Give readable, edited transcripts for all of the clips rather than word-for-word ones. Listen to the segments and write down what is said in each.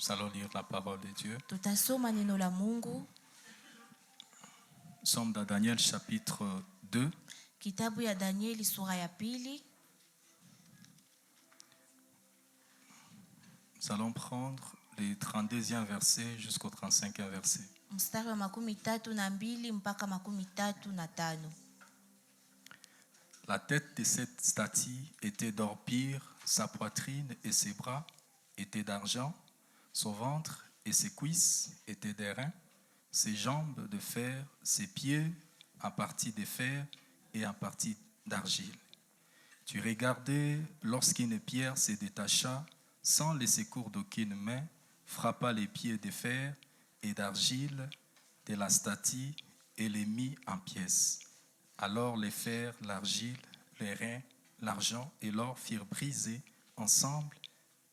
Nous allons lire la parole de Dieu. Tutasoma neno la Mungu. Nous sommes dans Daniel chapitre 2. Kitabu ya Danieli sura ya pili. Nous allons prendre les 32e versets jusqu'au 35e verset. Mstari wa 32 mpaka 35. La tête de cette statue était d'or pur, sa poitrine et ses bras étaient d'argent, son ventre et ses cuisses étaient d'airain, ses jambes de fer, ses pieds en partie de fer et en partie d'argile. Tu regardais lorsqu'une pierre se détacha, sans le secours d'aucune main, frappa les pieds de fer et d'argile de la statue et les mit en pièces. Alors les fers, l'argile, les reins, l'argent et l'or firent briser ensemble,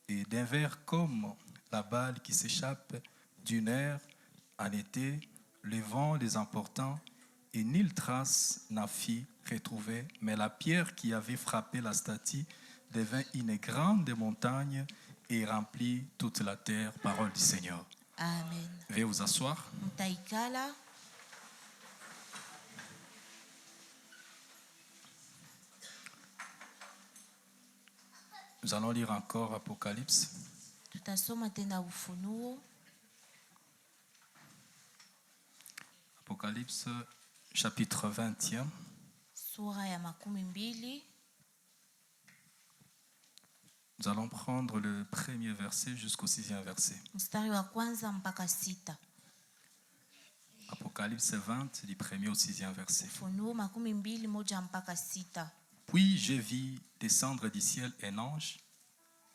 et d'un verre comme la balle qui s'échappe d'une aire en été, le vent les emportant, et nulle trace n'en fit retrouver, mais la pierre qui avait frappé la statue devint une grande montagne et remplit toute la terre. Parole du Seigneur. Amen. Veuillez vous asseoir. Mtaikala. Nous allons lire encore Apocalypse. Tutasoma tena Ufunuo. Apocalypse chapitre 20e. Sura ya 20. Nous allons prendre le premier verset jusqu'au 6e verset. Mstari wa kwanza mpaka 6. Apocalypse 20 du premier au 6e verset. Ufunuo 21 mpaka 6. Puis je vis descendre du ciel un ange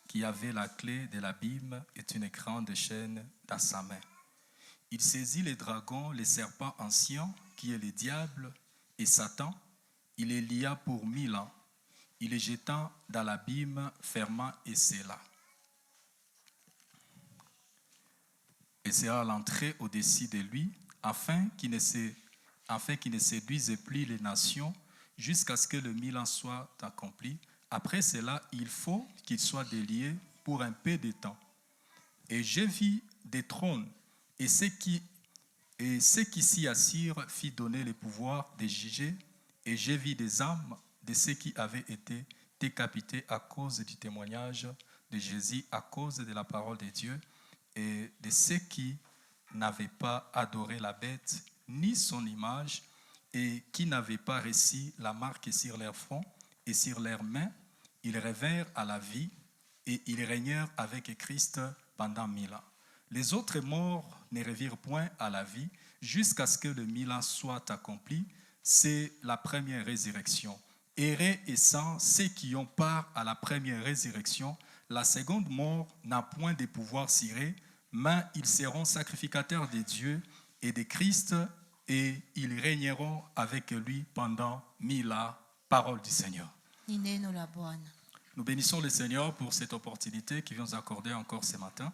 qui avait la clé de l'abîme et une grande chaîne dans sa main. Il saisit les dragons, les serpents anciens, qui est le diable et Satan. Il les lia pour 1000 ans. Il les jeta dans l'abîme, fermant et scella. Et sera l'entrée au-dessus de lui, afin qu'il ne séduise plus les nations, jusqu'à ce que le 1000 ans soit accompli. Après cela, il faut qu'il soit délié pour un peu de temps. Et je vis des trônes, et ceux qui s'y assirent fit donner le pouvoir de juger, et je vis des âmes de ceux qui avaient été décapités à cause du témoignage de Jésus, à cause de la parole de Dieu, et de ceux qui n'avaient pas adoré la bête, ni son image, et qui n'avaient pas reçu la marque sur leur front et sur leurs mains. Ils revinrent à la vie et ils régnèrent avec Christ pendant 1000 ans. Les autres morts ne revirent point à la vie jusqu'à ce que le 1000 ans soit accompli. C'est la première résurrection. Heureux et saints ceux qui ont part à la première résurrection. La seconde mort n'a point de pouvoir sur eux, mais ils seront sacrificateurs de Dieu et de Christ, et ils régneront avec lui pendant 1000 ans. Parole du Seigneur. Nous bénissons le Seigneur pour cette opportunité qu'il vient nous accorder encore ce matin.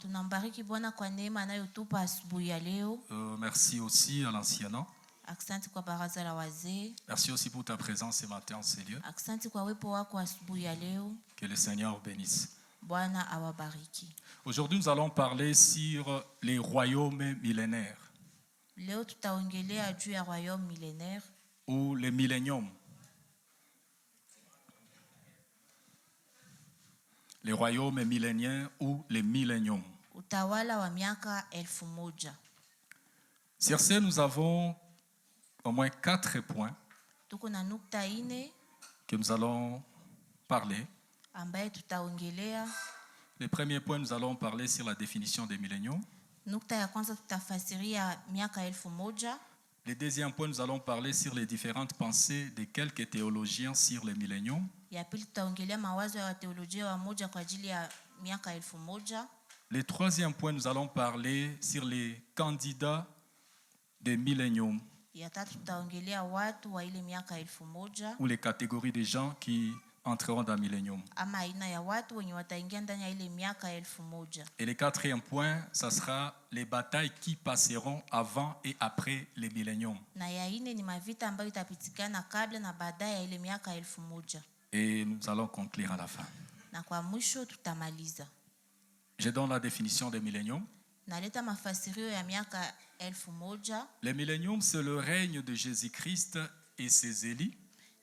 Merci aussi à l'ancien. Merci aussi pour ta présence ce matin en ces lieux. Que le Seigneur bénisse. Aujourd'hui, nous allons parler sur les royaumes millénaires. Ou les milléniums. Les royaumes millénaires ou les milléniums. Sur ce, nous avons au moins 4 points que nous allons parler. Le premier point, nous allons parler sur la définition des milléniums. Le deuxième point, nous allons parler sur les différentes pensées de quelques théologiens sur les milléniums. Le troisième point, nous allons parler sur les candidats des milléniums. Ou les catégories de gens qui entreront dans le millénium. Et le quatrième point, ça sera les batailles qui passeront avant et après les milléniums. Et nous allons conclure à la fin. Je donne la définition des milléniums. Naleta mafasirio ya miaka 1000. Les milléniums, c'est le règne de Jésus-Christ et ses élus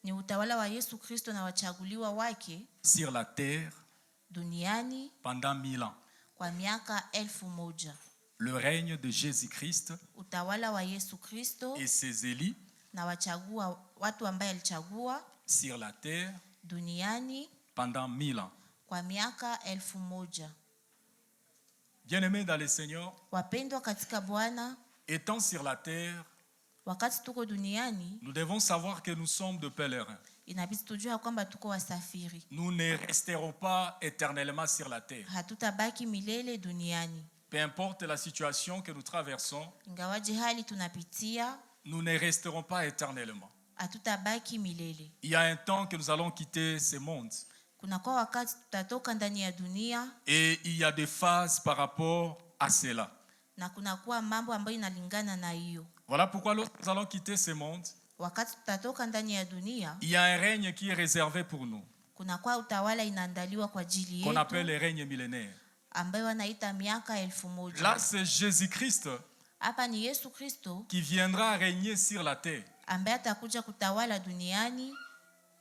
Ni utawala wa Yesu Kristo na wachaguliwa wake sur la terre duniani pendant 1000 ans. kwa miaka 1000. Le règne de Jésus-Christ Utawala wa Yesu Kristo et ses élus na watu ambaye alichagua sur la terre duniani pendant 1000 ans. kwa miaka 1000. Bien-aimés dans le Seigneur, Wapendwa katika Bwana, étant sur la terre, wakati tuko duniani nous devons savoir que nous sommes de pèlerins. inabidi tujue kwamba tuko wasafiri. Nous ne resterons pas éternellement sur la terre. Hatutabaki milele duniani. Peu importe la situation que nous traversons, Ingawaje hali tunapitia, nous ne resterons pas éternellement. hatutabaki milele. Il y a un temps que nous allons quitter ce monde. Kuna kwa wakati tutatoka ndani ya dunia Et il y a des phases par rapport à cela. na kuna kuwa mambo ambayo inalingana na hiyo. Voilà pourquoi lorsque nous allons quitter ce monde, Wakati tutatoka ndani ya dunia, il y a un règne qui est réservé pour nous, kuna kwa utawala inaandaliwa kwa ajili qu'on appelle yetu le règne millénaire. ambayo wanaita miaka 1000. Là, c'est Jésus-Christ Hapa ni Yesu Kristo qui viendra régner sur la terre. ambaye atakuja kutawala duniani,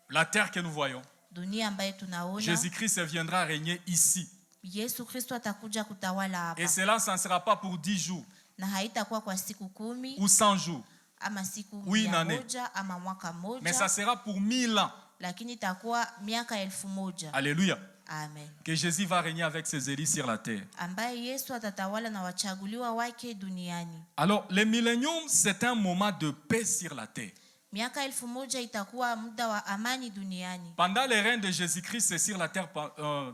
La terre que nous voyons. dunia ambayo tunaona. Jésus-Christ viendra régner ici. Yesu Kristo atakuja kutawala hapa. Et cela, ça ne sera pas pour 10 jours Na haitakuwa kwa siku 10 ou 100 jours, ama siku Oui, 100 ama mwaka mais ça moja, sera pour 1000 ans. lakini itakuwa miaka 1000. Alléluia. Amen. Que Jésus va régner avec ses élus sur la terre. Ambaye Yesu atatawala na wachaguliwa wake duniani. Alors, le millénium, c'est un moment de paix sur la terre. Miaka 1000 itakuwa muda wa amani duniani. Pendant le règne de Jésus-Christ, c'est sur la terre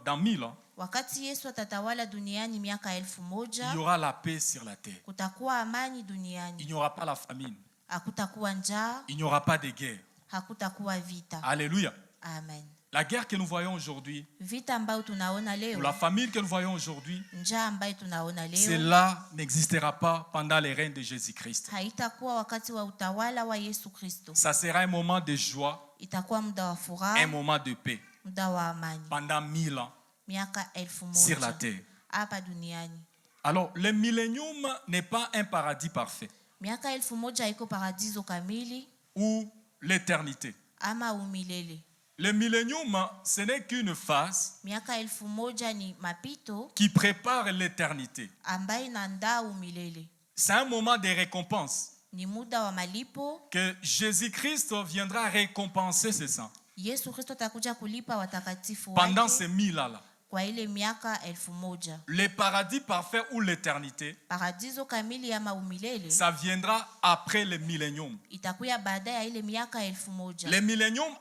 dans 1000 ans. Wakati Yesu atatawala duniani miaka Il y 1000, aura la paix sur la terre. kutakuwa amani Il duniani. n'y aura pas la famine. Hakutakuwa njaa, Il n'y aura pas de guerre. hakutakuwa vita. Alléluia. Amen. La guerre que nous voyons aujourd'hui, Vita ambayo tunaona ou leo, la famine que nous voyons aujourd'hui, njaa ambayo tunaona leo, cela n'existera pas pendant le règne de Jésus-Christ. haitakuwa wakati wa utawala wa Yesu Kristo. Ça sera un moment de joie, Itakuwa muda wa un furaha, moment de paix muda wa amani. pendant 1000 ans Miaka sur la 1000 terre. hapa duniani. Alors, le millénium n'est pas un paradis parfait Miaka 1000 haiko paradiso kamili ou l'éternité. ama umilele. Le millénium, ce n'est qu'une phase Miaka 1000 ni mapito qui prépare l'éternité. ambayo inaandaa umilele. C'est un moment de récompense Ni muda wa malipo. que Jésus-Christ viendra récompenser ses saints Yesu Kristo atakuja kulipa watakatifu pendant wake ces 1000 ans-là. kwa ile miaka 1000. Le paradis parfait ou l'éternité, Paradiso kamili ama umilele ça viendra après le millénium. itakuya baada ya ile miaka 1000. Le millénium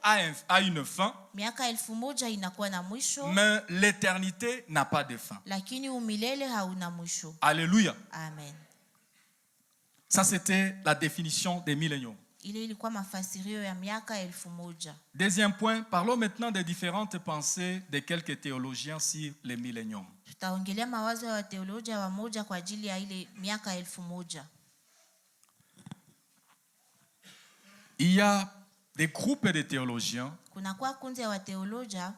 a une fin, Miaka 1000 inakuwa na mwisho, mais l'éternité n'a pas de fin. lakini umilele hauna mwisho. Alléluia. Amen. Ça, c'était la définition des milléniums. Ile ilikuwa mafasirio ya miaka 1000. Deuxième point, parlons maintenant des différentes pensées de quelques théologiens sur les milléniums. Tutaongelea mawazo ya wateolojia wamoja kwa ajili ya ile miaka 1000. Il y a des groupes de théologiens Kuna kwa kundi ya wateolojia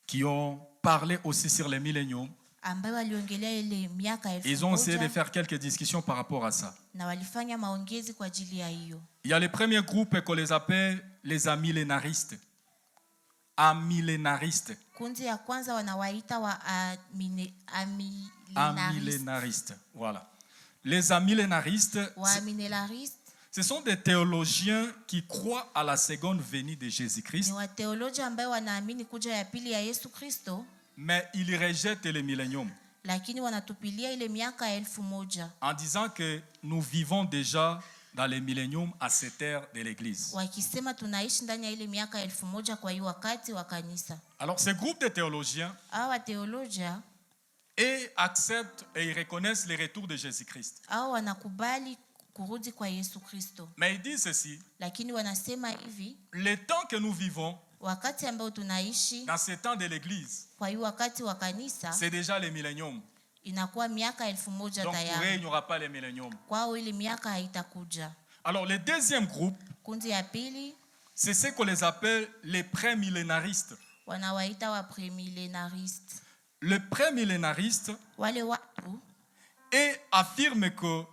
qui ont parlé aussi sur les milléniums. ambao waliongelea ile miaka 1000. Ils ont essayé de faire quelques discussions par rapport à ça. Na walifanya maongezi kwa ajili ya hiyo. Il y a les premiers groupes qu'on les appelle les amillénaristes. Amillénaristes. Kundi ya kwanza wanawaita wa Amillénaristes. Voilà. Les amillénaristes, Waamilenaristes ce sont des théologiens qui croient à la seconde venue de Jésus-Christ, ni wateolojia ambao wanaamini kuja ya pili ya Yesu Kristo, mais ils rejettent le millénium lakini wanatupilia ile miaka 1000 en disant que nous vivons déjà dans le millénium à cette ère de l'Église. wakisema tunaishi ndani ya ile miaka 1000 kwa hiyo wakati wa kanisa. Alors, ce groupe de théologiens Hao wateolojia acceptent et ils reconnaissent le retour de Jésus-Christ. hao wanakubali kurudi kwa Yesu Kristo, Mais ils disent ceci, lakini wanasema hivi, le temps que nous vivons wakati ambao tunaishi dans ce temps de l'Église, kwa hiyo wakati wa kanisa c'est déjà le millénium. inakuwa miaka 1000 Donc pour eux, il tayari. n'y aura pas le millénium. Kwao ile miaka haitakuja. Alors le deuxième groupe, Kundi ya pili c'est ce qu'on les appelle les pré-millénaristes. wanawaita wa premillenariste. le prémillénariste wale watu et affirme que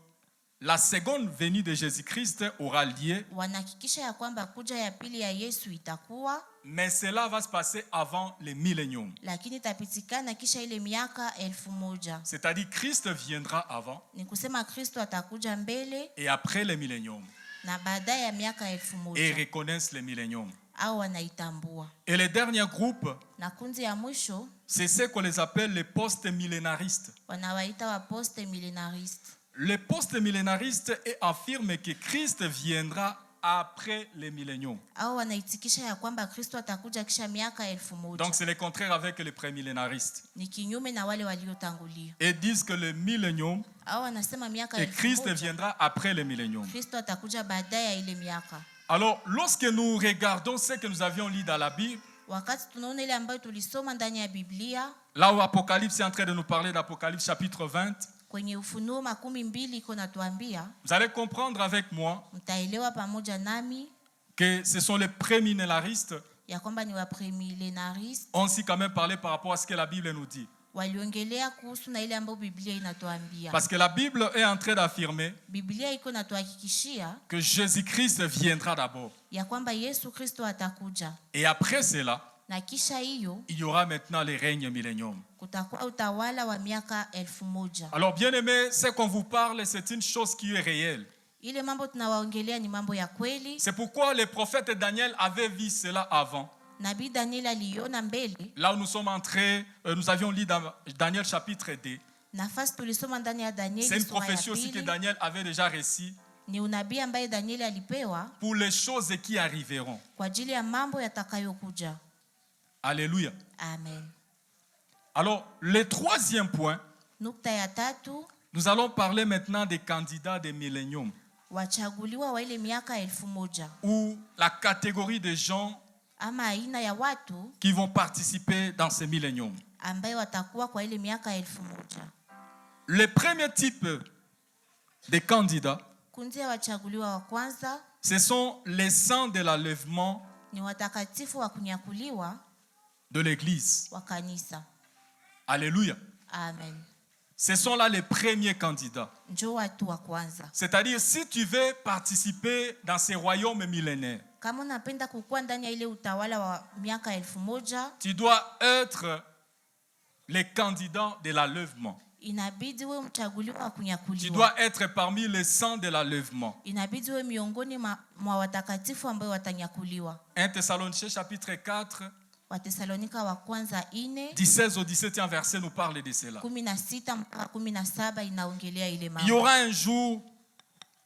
la seconde venue de Jésus-Christ aura lieu, wanahakikisha ya kwamba kuja ya pili ya Yesu itakuwa, mais cela va se passer avant le millénium. lakini itapitikana kisha ile miaka 1000. C'est-à-dire Christ viendra avant Ni kusema Kristo atakuja mbele et après le millénium na baadaye ya miaka et 1000 reconnaissent le millénium. au wanaitambua. Et le dernier groupe, Na kundi ya mwisho c'est ce qu'on les appelle les post-millénaristes. wanawaita wa post millenariste. Les post-millénaristes affirment que Christ viendra après le millénium. Au wanaitikisha ya kwamba Kristo atakuja kisha miaka 1000. Donc c'est le contraire avec les prémillénaristes. Ni kinyume na wale waliotangulia. Et disent que le millénium Au wanasema miaka et Christ 1000 viendra après le millénium. Kristo atakuja baadaye ya ile miaka. Alors, lorsque nous regardons ce que nous avions lu dans la Bible, Wakati tunaona ile ambayo tulisoma ndani ya Biblia, là où Apocalypse est en train de nous parler d'Apocalypse chapitre 20, kwenye Ufunuo 12 iko natuambia, vous allez comprendre avec moi mtaelewa pamoja nami que ce sont les prémillénaristes. ya kwamba ni wa premillenariste On s'y quand même parlé par rapport à ce que la Bible nous dit. waliongelea kuhusu na ile ambayo Biblia inatuambia. Parce que la Bible est en train d'affirmer Biblia iko natuhakikishia que Jésus-Christ viendra d'abord. ya kwamba Yesu Kristo atakuja, Et après cela, na kisha hiyo il y aura maintenant le règne millénium. kutakuwa utawala wa miaka 1000. Alors, bien aimé, ce qu'on vous parle, c'est une chose qui est réelle. Ile mambo tunawaongelea ni mambo ya kweli. C'est pourquoi le prophète Daniel avait vu cela avant. Nabii Daniel aliona mbele. Là où nous sommes entrés, nous avions lu dans Daniel chapitre 2. Nafasi tulisoma ndani ya Danieli C'est une sura ya prophétie aussi que pili. Daniel avait déjà récit Ni unabii ambaye Danieli alipewa pour les choses qui arriveront. kwa ajili ya mambo yatakayokuja. Alléluia. Amen. Alors, le troisième point, Nukta ya tatu, nous allons parler maintenant des candidats des milléniums, wachaguliwa wa ile miaka 1000 ou la catégorie de gens ama aina ya watu qui vont participer dans ces milléniums. ambaye watakuwa kwa ile miaka 1000. Le premier type de candidats, Kundi ya wachaguliwa wa kwanza ce sont les saints de l'enlèvement ni watakatifu wa kunyakuliwa de l'Église. wa kanisa. Alléluia. Amen. Ce sont là les premiers candidats. Njoo watu wa kwanza. C'est-à-dire, si tu veux participer dans ces royaumes millénaires, Kama unapenda kukua ndani ya ile utawala wa miaka 1000, tu dois être les candidats de l'enlèvement. inabidi we mchaguliwa wa Tu kunyakuliwa. dois être parmi les saints de l'enlèvement. Inabidi we miongoni mwa watakatifu ambao watanyakuliwa. 1 Thessaloniciens chapitre 4, Watesalonika wa kwanza 4 du 16 au 17e verset nous parle de cela. 16 mpaka 17 inaongelea ile Il y mambo. aura un jour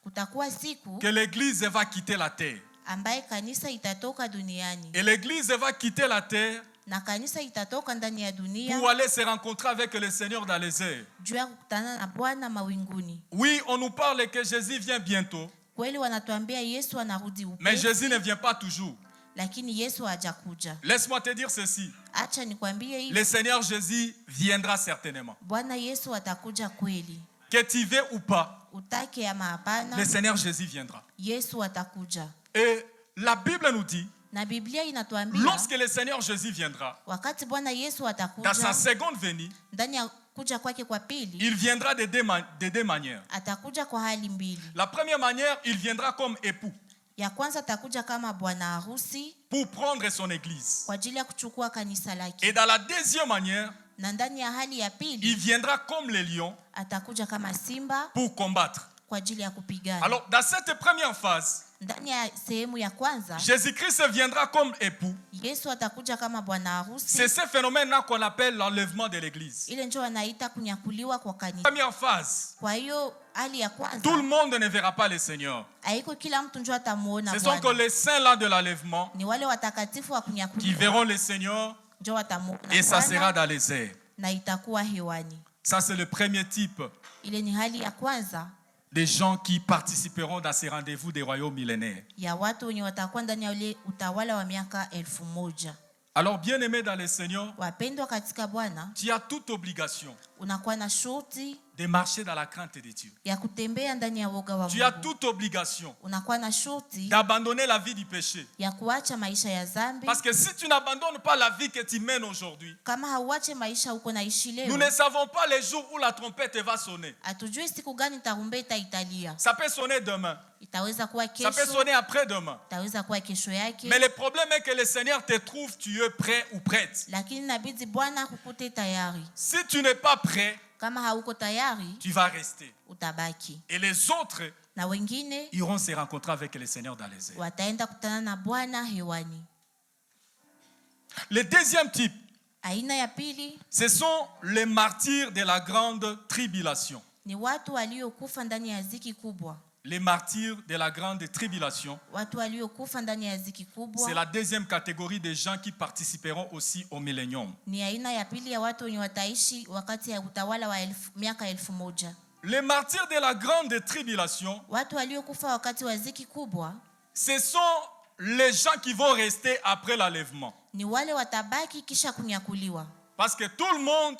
Kutakuwa siku que l'Église va quitter la terre. ambaye kanisa itatoka duniani Et l'Église va quitter la terre na kanisa itatoka ndani ya dunia pour aller se rencontrer avec le Seigneur dans les airs. juu ya kukutana na Bwana mawinguni. Oui, on nous parle que Jésus vient bientôt, Kweli wanatuambia Yesu anarudi mais upesi, Jésus ne vient pas toujours. lakini Yesu hajakuja. Laisse-moi te dire ceci. Acha nikwambie hivi, Le Seigneur Jésus viendra certainement. Bwana Yesu atakuja kweli. Que tu veux ou pas, Utake ama hapana, le Seigneur Jésus viendra. Yesu atakuja. Et la Bible nous dit, Na Biblia inatuambia lorsque le Seigneur Jésus viendra, wakati Bwana Yesu dans sa atakuja seconde venue, ndani ya kuja kwake kwa pili, il viendra de deux manières. atakuja kwa hali mbili. La première manière, il viendra comme époux Ya kwanza atakuja kama bwana harusi pour prendre son église. kwa ajili ya kuchukua kanisa lake, Et dans la deuxième manière, na ndani ya hali ya il pili viendra comme le lion atakuja kama simba pour combattre. kwa ajili ya kupigana. Alors, dans cette première phase, Ndani ya sehemu ya kwanza Jésus-Christ viendra comme époux. Yesu atakuja kama bwana C'est harusi. ce phénomène-là qu'on appelle l'enlèvement de l'église. Ile ndio wanaita kunyakuliwa kwa kanisa. Première phase, Kwa hiyo hali ya tout le kwanza monde ne verra pas le Seigneur. haiko kila mtu ndio atamuona Ce sont que Bwana. les saints-là de l'enlèvement Ni wale watakatifu wa qui kunyakuliwa verront le Seigneur ndio watamuona et ça sera Bwana dans les airs. na itakuwa hewani. Ça, c'est le premier type Ile ni hali ya kwanza des gens qui participeront dans ces rendez-vous des royaumes millénaires. ya watu wenye watakuwa ndani ya ule utawala wa miaka 1000. Alors, bien-aimé dans le Seigneur, Wapendwa katika Bwana, tu as toute obligation unakuwa na shurti de marcher dans la crainte de Dieu. ya kutembea ndani ya woga wa Tu as Mungu. toute obligation Unakuwa na shurti d'abandonner la vie du péché. ya kuacha maisha ya dhambi. Parce que si tu n'abandonnes pas la vie que tu mènes aujourd'hui, Kama hauache maisha uko naishi nous leo, ne savons pas les jours où la trompette va sonner. hatujui siku gani tarumbeta italia. Ça peut sonner demain, Itaweza kuwa ça peut kesho, sonner après-demain. itaweza kuwa kesho yake. Mais le problème est que le Seigneur te trouve, tu es prêt ou prête. Lakini inabidi Bwana akukute tayari. Si tu n'es pas prêt, Kama hauko tayari, tu vas rester. utabaki. Et les autres Na wengine iront se rencontrer avec le Seigneur dans les airs. wataenda kutana na Bwana hewani. Le deuxième type, Aina ya pili ce sont les martyrs de la grande tribulation. ni watu waliokufa ndani ya ziki kubwa. Les martyrs de la grande tribulation, Watu waliokufa ndani ya ziki kubwa c'est la deuxième catégorie des gens qui participeront aussi au millénium. ni aina ya pili ya watu wenye wataishi wakati ya utawala wa miaka 1000. Les martyrs de la grande tribulation, Watu waliokufa wakati wa ziki kubwa ce sont les gens qui vont rester après l'enlèvement. ni wale watabaki kisha kunyakuliwa. Parce que tout le monde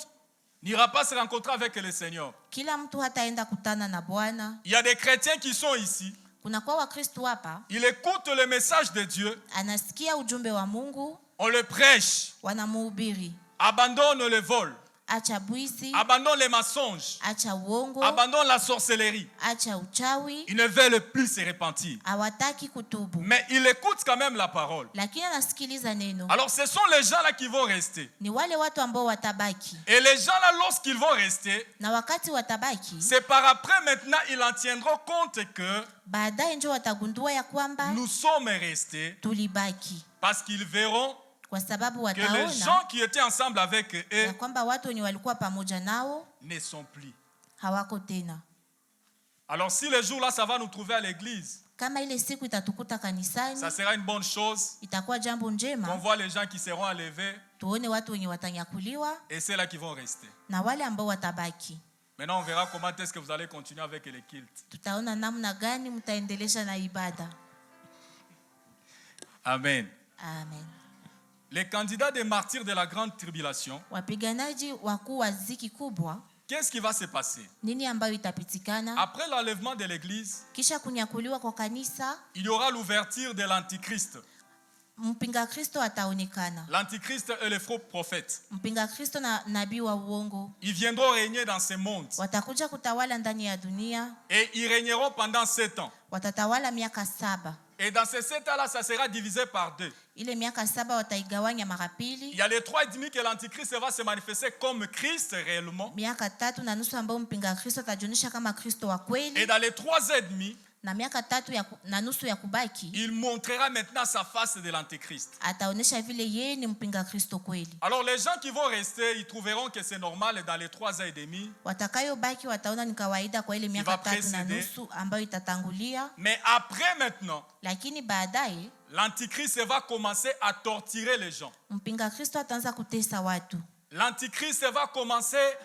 n'ira pas se rencontrer avec le Seigneur. Kila mtu hataenda kutana na Bwana. Il y a des chrétiens qui sont ici. Kuna kwa Wakristo hapa Ils écoutent le message de Dieu. anasikia ujumbe wa Mungu, On le prêche. wanamuhubiri. Abandonne le vol. Acha bwizi, Abandonne les mensonges. acha uongo, Abandonne la sorcellerie. acha uchawi, Ils ne veulent plus se repentir. hawataki kutubu. Mais ils écoutent quand même la parole. Lakini anasikiliza neno. Alors ce sont les gens là qui vont rester. Ni wale watu ambao watabaki. Et les gens là, lorsqu'ils vont rester, Na wakati watabaki, c'est par après maintenant, ils en tiendront compte que baadaye ndio watagundua ya kwamba nous sommes restés tulibaki. parce qu'ils verront Kwa sababu que les wataona gens qui étaient ensemble avec ya eux kwamba watu wenye walikuwa pamoja nao ne sont plus. hawako tena. Alors si le jour là, ça va nous trouver à l'église, Kama ile siku itatukuta kanisani, ça sera une bonne chose. itakuwa jambo On njema. voit les gens qui seront enlevés Tuone watu wenye watanyakuliwa et ceux là qui vont rester. na wale ambao watabaki. Maintenant, on verra comment est-ce que vous allez continuer avec les cultes. Tutaona namna gani mtaendelesha na ibada. Amen. Amen. Les candidats des martyrs de la grande tribulation, Wapiganaji wakuu wa ziki kubwa, qu'est-ce qui va se passer? nini ambayo itapitikana? Après l'enlèvement de l'église, Kisha kunyakuliwa kwa kanisa, il y aura l'ouverture de l'antichrist. mpinga Kristo ataonekana. L'antichrist est le faux prophète. Mpinga Kristo na nabii wa uongo Ils viendront régner dans ce monde. watakuja kutawala ndani ya dunia. Et ils régneront pendant 7 ans. Watatawala miaka 7. Et dans ces 7 ans-là, ça sera divisé par 2. Ile miaka 7 wataigawanya mara Il pili. y a les 3,5 que l'antichrist va se manifester comme Christ réellement. Miaka 3.5 ambayo mpinga Kristo atajionyesha kama Kristo wa Et kweli, dans les 3,5, na miaka 3.5 ya kubaki il montrera maintenant sa face de l'antichrist. ataonyesha vile yeye ni mpinga Kristo kweli. Alors les gens qui vont rester, ils trouveront que c'est normal dans les 3 ans et demi. Watakayobaki wataona ni kawaida kwa ile miaka va 3.5 ambayo itatangulia, Mais après maintenant, lakini baadaye l'antichrist va commencer à torturer les gens. mpinga Kristo ataanza kutesa watu. L'antichrist va commencer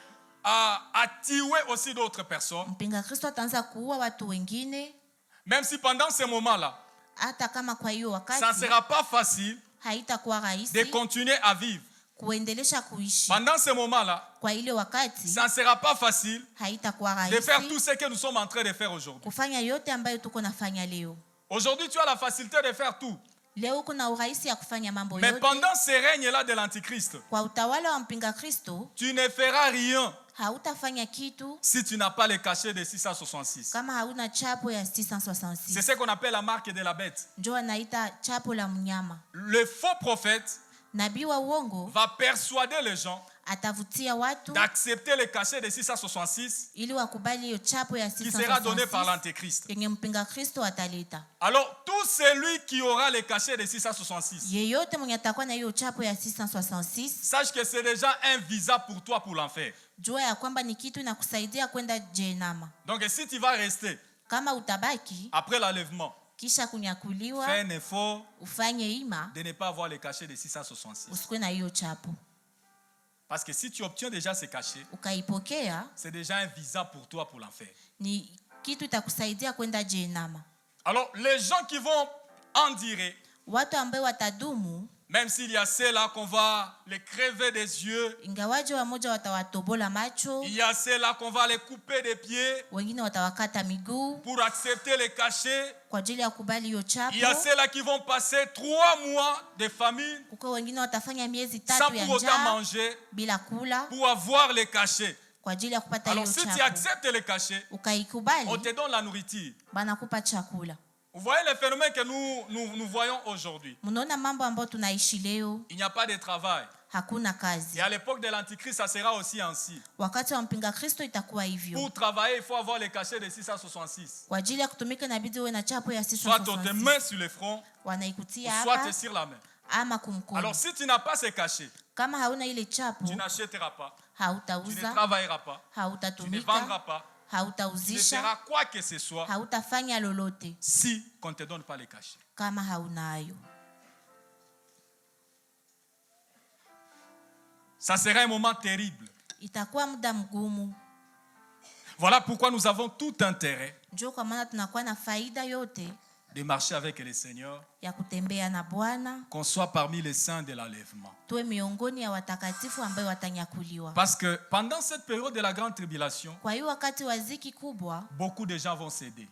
à tuer aussi d'autres personnes. Mpinga Kristo ataanza kuua watu wengine, Même si pendant ce moment-là, hata kama kwa hiyo ça ne wakati sera pas facile haitakuwa de rahisi continuer à vivre. kuendelesha kuishi. Pendant ce moment-là, Kwa ile wakati ça ne sera pas facile haitakuwa de faire tout rahisi ce que nous sommes en train de faire aujourd'hui. kufanya yote ambayo tuko nafanya leo. Aujourd'hui, tu as la facilité de faire tout. Leo kuna urahisi ya kufanya mambo Mais yote. pendant ce règne-là de l'antichrist, Kwa utawala wa mpinga Kristo tu ne feras rien hautafanya kitu si tu n'as pas le cachet de 666. kama hauna chapo ya C'est 666. ce qu'on appelle la marque de la bête. Ndio anaita chapo la mnyama. Le faux prophète Nabii wa uongo va persuader les gens atavutia watu d'accepter le cachet de 666 ili wakubali hiyo chapo ya qui sera donné par 666 l'antéchrist. yenye mpinga Kristo ataleta. Alors, tout celui qui aura le cachet de 666, Yeyote mwenye atakuwa na hiyo chapo ya 666, sache que c'est déjà un visa pour toi pour l'enfer. jua ya kwamba ni kitu inakusaidia kwenda jehanamu. Donc, si tu vas rester Kama utabaki après l'enlèvement, kisha kunyakuliwa, fais un effort ufanye ima, de ne pas avoir le cachet de 666. usikuwe na hiyo chapo. Parce que si tu obtiens déjà ce cachet, Ukaipokea c'est déjà un visa pour toi pour l'enfer. ni kitu itakusaidia kwenda jehanamu. Alors, les gens qui vont endurer, Watu ambao watadumu Même s'il y a ceux-là qu'on va les crever des yeux, Ingawaje wamoja watawatobola macho, il y a ceux-là qu'on va les couper des pieds wengine watawakata miguu pour accepter les cachets. kwa ajili ya kubali hiyo chapo. Il y a ceux-là qui vont passer 3 mois de famine Kuko wengine watafanya miezi sans 3 ya pour autant njaa manger bila kula pour avoir les cachets. kwa ajili ya kupata Alors hiyo si tu chapo. acceptes les cachets, on Ukaikubali, te donne la nourriture. banakupa chakula. Vous voyez le phénomène que nous voyons aujourd'hui. Mnaona mambo ambayo tunaishi leo, Il n'y a pas de travail. hakuna kazi. Et à l'époque de l'Antichrist, ça sera aussi ainsi. Wakati wa mpinga Kristo itakuwa hivyo. Pour travailler, il faut avoir les cachets de 666. Kwa ajili ya kutumika inabidi uwe na chapo ya Soit on te 666. met sur le front, Wanaikutia soit hapa tu sur la main. ama kumkono. Alors si tu n'as pas ces cachets, Kama hauna ile chapo, tu n'achèteras pas, tu ne hautauza, travailleras pas, tu ne hautatumika, vendras pas, tu ne hautauzisha, feras quoi que ce soit hautafanya lolote si on ne te donne pas les cachets. kama haunayo. Ça sera un moment terrible. Itakuwa muda mgumu. Voilà pourquoi nous avons tout intérêt Njoo kwa maana tunakuwa na faida yote de marcher avec le Seigneur, ya kutembea na Bwana, qu'on soit parmi les saints de l'enlèvement. tuwe miongoni ya watakatifu ambao watanyakuliwa. Parce que pendant cette période de la grande tribulation, Kwa hiyo wakati wa ziki kubwa, beaucoup de gens vont céder.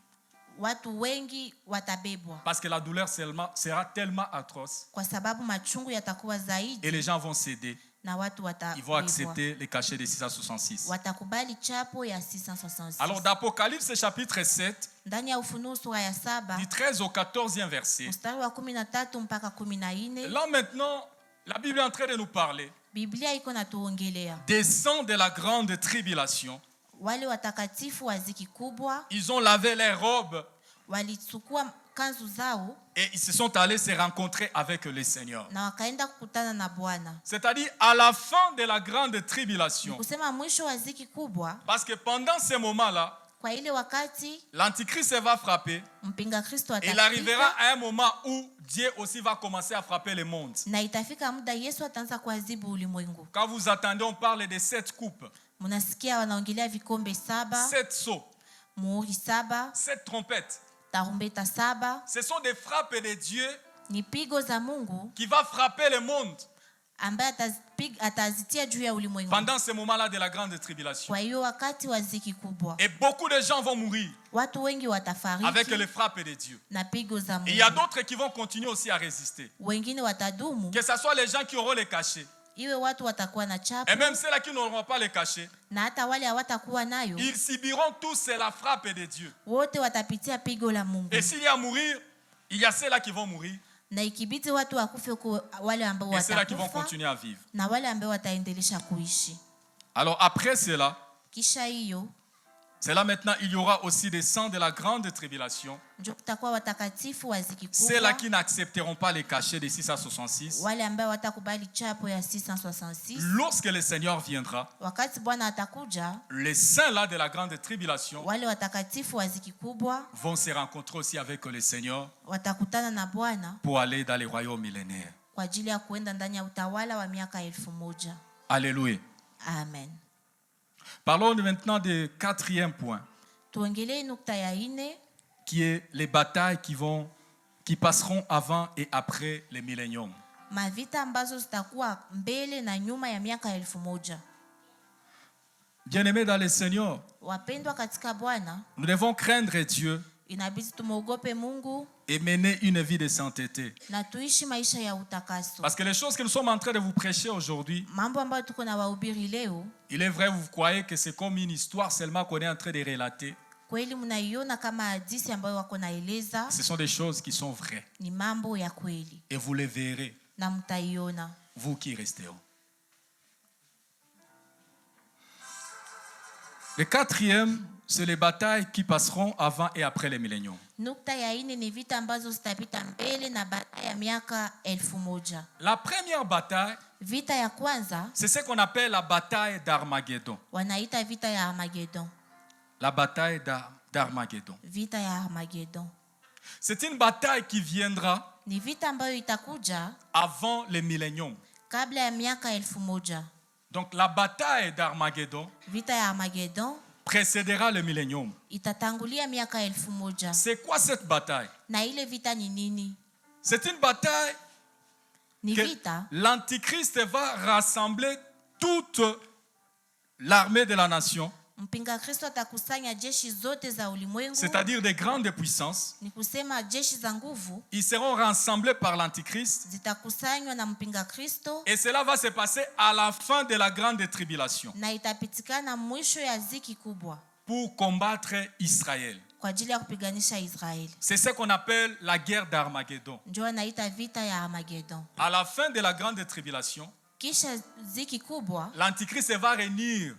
watu wengi watabebwa Parce que la douleur sera tellement atroce kwa sababu machungu yatakuwa et zaidi les gens vont céder. na watu Ils vont watabebwa. accepter les cachets de 666. Watakubali chapo ya 666. Alors d'Apocalypse chapitre 7, Ndani ya Ufunuo sura ya 7 du 13 au 14e verset. mstari wa 13 mpaka 14, Là maintenant, la Bible est en train de nous parler Biblia iko natuongelea des saints de la grande tribulation. wale watakatifu wa ziki kubwa, Ils ont lavé leurs robes walichukua kanzu zao et ils se sont allés se rencontrer avec le Seigneur. na wakaenda kukutana na Bwana. C'est-à-dire à la fin de la grande tribulation. Kusema mwisho wa ziki kubwa, Parce que pendant ce moment-là, kwa ile wakati l'Antichrist va frapper. mpinga Kristo Et il arrivera atafika à un moment où Dieu aussi va commencer à frapper le monde. na itafika muda Yesu ataanza kuadhibu ulimwengu. Quand vous attendez, on parle de 7 coupes, Mnasikia wanaongelea vikombe 7, 7 seaux, muhuri 7, 7 trompettes. tarumbeta 7. Ce sont des frappes de Dieu Ni pigo za Mungu qui va frapper le monde ambaye atazitia juu ya ulimwengu. pendant ce moment-là de la grande tribulation. Kwa hiyo wakati wa ziki kubwa, Et beaucoup de gens vont mourir watu wengi avec watafariki les frappes de Dieu. na pigo za Et il y a Mungu. d'autres qui vont continuer aussi à résister. Wengine watadumu, Que ce soit les gens qui auront les cachets. iwe watu watakuwa na chapo Et même ceux-là qui n'auront pas les cachets. na hata wale hawatakuwa nayo, Ils subiront tous la frappe de Dieu. wote watapitia pigo la Mungu. Et s'il y a à mourir, il y a ceux-là qui vont mourir. Na ikibidi watu wakufe kwa wale ambao Et ceux-là qui vont watakufa continuer à vivre. na wale ambao wataendelesha kuishi. Alors après cela, Kisha hiyo c'est là maintenant, il y aura aussi des saints de la grande tribulation. ndio kutakuwa watakatifu wa ziki Ceux-là kubwa, qui n'accepteront pas les cachets de 666. wale ambao watakubali chapo ya 666. Lorsque le Seigneur viendra, Wakati Bwana atakuja, les saints-là de la grande tribulation wale watakatifu wa ziki kubwa vont se rencontrer aussi avec le Seigneur watakutana na Bwana pour aller dans les royaumes millénaires. kwa ajili ya kuenda ndani ya utawala wa miaka 1000. Alléluia. Amen. Parlons maintenant du 4e point, Tuongelee nukta ya 4, qui est les batailles qui passeront avant et après les milléniums. mavita ambazo zitakuwa mbele na nyuma ya miaka 1000. Bien-aimés dans le Seigneur, Wapendwa katika Bwana, nous devons craindre Dieu inabidi tumuogope Mungu et mener une vie de sainteté. na tuishi maisha ya utakaso. Parce que les choses que nous sommes en train de vous prêcher aujourd'hui, Mambo ambayo tuko na wahubiri leo, il est vrai, vous croyez que c'est comme une histoire seulement qu'on est en train de relater. kweli mnaiona kama hadithi ambayo wako naeleza, Ce sont des choses qui sont vraies. ni mambo ya kweli Et vous les verrez, na mtaiona. vous qui resterez. Le 4e, c'est les batailles qui passeront avant et après les milléniums. Nukta ya 4 ni vita ambazo zitapita mbele na baada ya miaka 1000. La première bataille, Vita ya kwanza c'est ce qu'on appelle la bataille d'Armageddon. wanaita vita ya Armageddon. La bataille d'Armageddon. Vita ya Armageddon C'est une bataille qui viendra ni vita ambayo itakuja avant les milléniums. kabla ya miaka 1000. Donc la bataille d'Armageddon Vita ya Armageddon précédera le millénium. itatangulia miaka 1000. C'est quoi cette bataille? Na ile vita ni nini? C'est une bataille Ni que vita. l'Antichrist va rassembler toute l'armée de la nation, Mpinga Kristo atakusanya jeshi zote za ulimwengu. c'est-à-dire des grandes puissances. Ni kusema jeshi za nguvu Ils seront rassemblés par l'Antichrist. zitakusanywa na mpinga Kristo, Et cela va se passer à la fin de la grande tribulation na itapitikana mwisho ya ziki kubwa pour combattre Israël. kwa ajili ya kupiganisha Israeli. C'est ce qu'on appelle la guerre d'Armageddon. Ndio anaita vita ya Armageddon. À la fin de la grande tribulation, Kisha ziki kubwa, l'Antichrist va réunir